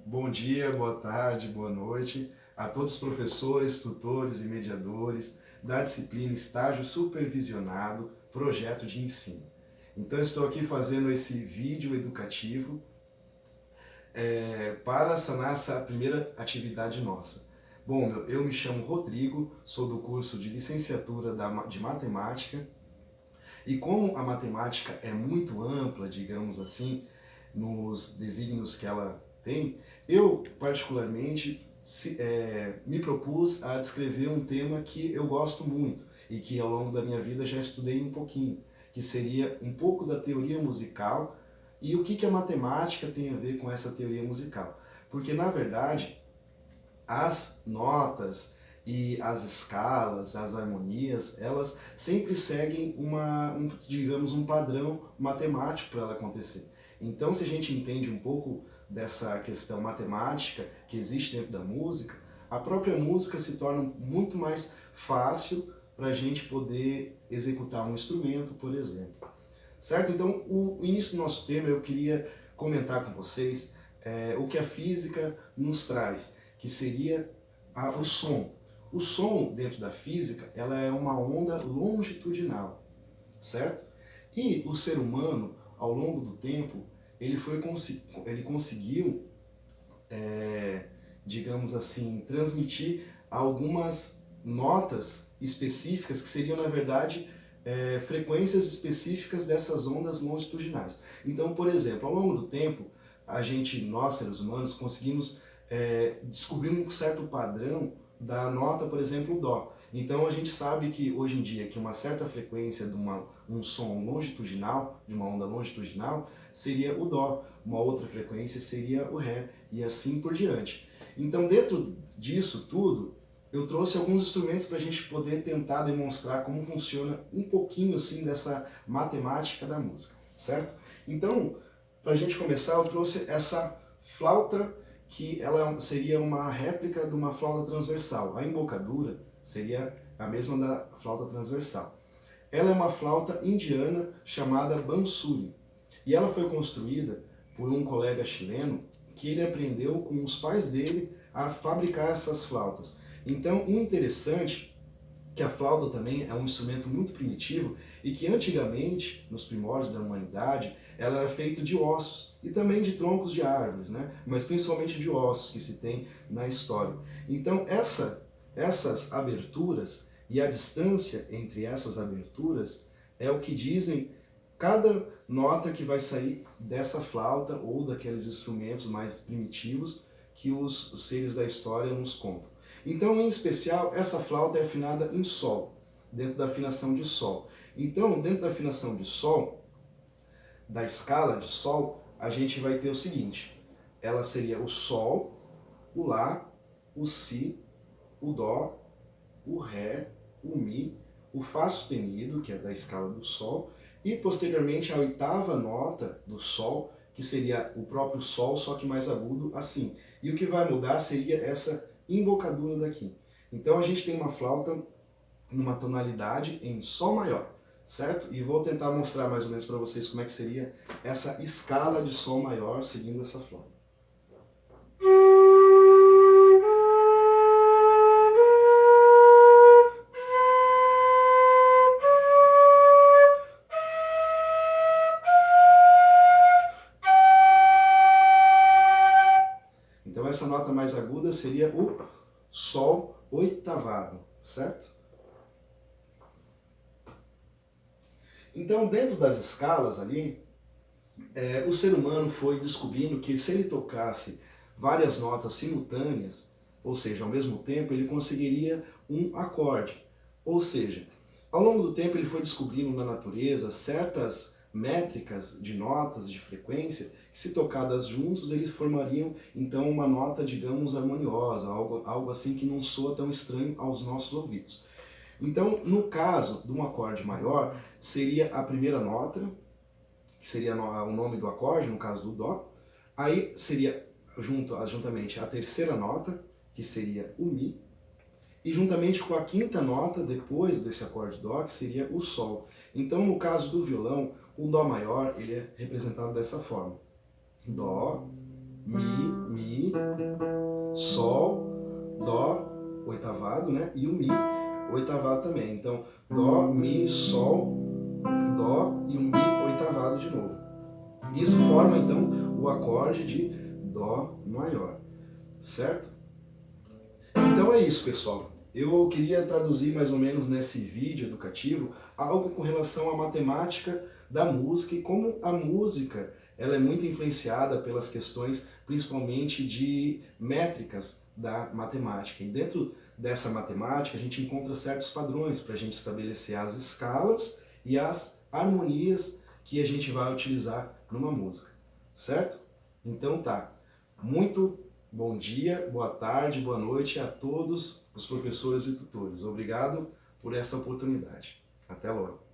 Bom dia, boa tarde, boa noite a todos os professores, tutores e mediadores da disciplina Estágio Supervisionado, Projeto de Ensino. Então, estou aqui fazendo esse vídeo educativo para sanar essa primeira atividade nossa. Bom, eu me chamo Rodrigo, sou do curso de Licenciatura de Matemática, e como a matemática é muito ampla, digamos assim, nos desígnios que ela tem, eu particularmente me propus a descrever um tema que eu gosto muito e que ao longo da minha vida já estudei um pouquinho, que seria um pouco da teoria musical e o que a matemática tem a ver com essa teoria musical. Porque, na verdade, as notas e as escalas, as harmonias, elas sempre seguem digamos, um padrão matemático para ela acontecer. Então, se a gente entende um pouco dessa questão matemática que existe dentro da música, a própria música se torna muito mais fácil para a gente poder executar um instrumento, por exemplo. Certo? Então, o início do nosso tema eu queria comentar com vocês o que a física nos traz, que seria o som. O som, dentro da física, ela é uma onda longitudinal, certo? E o ser humano, ao longo do tempo, ele conseguiu, digamos assim, transmitir algumas notas específicas que seriam, na verdade, frequências específicas dessas ondas longitudinais. Então, por exemplo, ao longo do tempo, nós seres humanos, conseguimos descobrir um certo padrão da nota, por exemplo, Dó. Então a gente sabe que hoje em dia que uma certa frequência de um som longitudinal, de uma onda longitudinal, seria o Dó, uma outra frequência seria o Ré, e assim por diante. Então, dentro disso tudo, eu trouxe alguns instrumentos para a gente poder tentar demonstrar como funciona um pouquinho assim dessa matemática da música, certo? Então, para a gente começar, eu trouxe essa flauta, que ela seria uma réplica de uma flauta transversal. A embocadura seria a mesma da flauta transversal. Ela é uma flauta indiana chamada bansuri, e ela foi construída por um colega chileno que ele aprendeu com os pais dele a fabricar essas flautas. Então, o interessante é que a flauta também é um instrumento muito primitivo e que antigamente, nos primórdios da humanidade, ela era feita de ossos e também de troncos de árvores, né? Mas principalmente de ossos que se tem na história. Então, essas aberturas e a distância entre essas aberturas é o que dizem cada nota que vai sair dessa flauta ou daqueles instrumentos mais primitivos que os seres da história nos contam. Então, em especial, essa flauta é afinada em Sol, dentro da afinação de Sol. Então, dentro da afinação de Sol, da escala de Sol, a gente vai ter o seguinte: ela seria o Sol, o Lá, o Si, o Dó, o Ré, o Mi, o Fá sustenido, que é da escala do Sol, e posteriormente a oitava nota do Sol, que seria o próprio Sol, só que mais agudo, assim. E o que vai mudar seria essa embocadura daqui. Então a gente tem uma flauta numa tonalidade em Sol maior, certo? E vou tentar mostrar mais ou menos para vocês como é que seria essa escala de Sol maior seguindo essa flauta. Então essa nota mais aguda seria o Sol oitavado, certo? Então, dentro das escalas ali, o ser humano foi descobrindo que se ele tocasse várias notas simultâneas, ou seja, ao mesmo tempo, ele conseguiria um acorde. Ou seja, ao longo do tempo ele foi descobrindo na natureza certas métricas de notas de frequência que, se tocadas juntos, eles formariam então uma nota, digamos, harmoniosa, algo assim que não soa tão estranho aos nossos ouvidos. Então, no caso de um acorde maior, seria a primeira nota, que seria o nome do acorde, no caso do Dó. Aí seria juntamente a terceira nota, que seria o Mi, e juntamente com a quinta nota, depois desse acorde Dó, que seria o Sol. Então, no caso do violão, o Dó maior ele é representado dessa forma: Dó, Mi, Mi, Sol, Dó, oitavado, né? E o Mi, oitavado também. Então, Dó, Mi, Sol, Dó e o Mi oitavado de novo. Isso forma, então, o acorde de Dó maior, certo? Então é isso, pessoal. Eu queria traduzir mais ou menos nesse vídeo educativo algo com relação à matemática da música e como a música ela é muito influenciada pelas questões, principalmente de métricas da matemática. E dentro dessa matemática a gente encontra certos padrões para a gente estabelecer as escalas e as harmonias que a gente vai utilizar numa música, certo? Então tá, muito bom dia, boa tarde, boa noite a todos os professores e tutores. Obrigado por essa oportunidade. Até logo.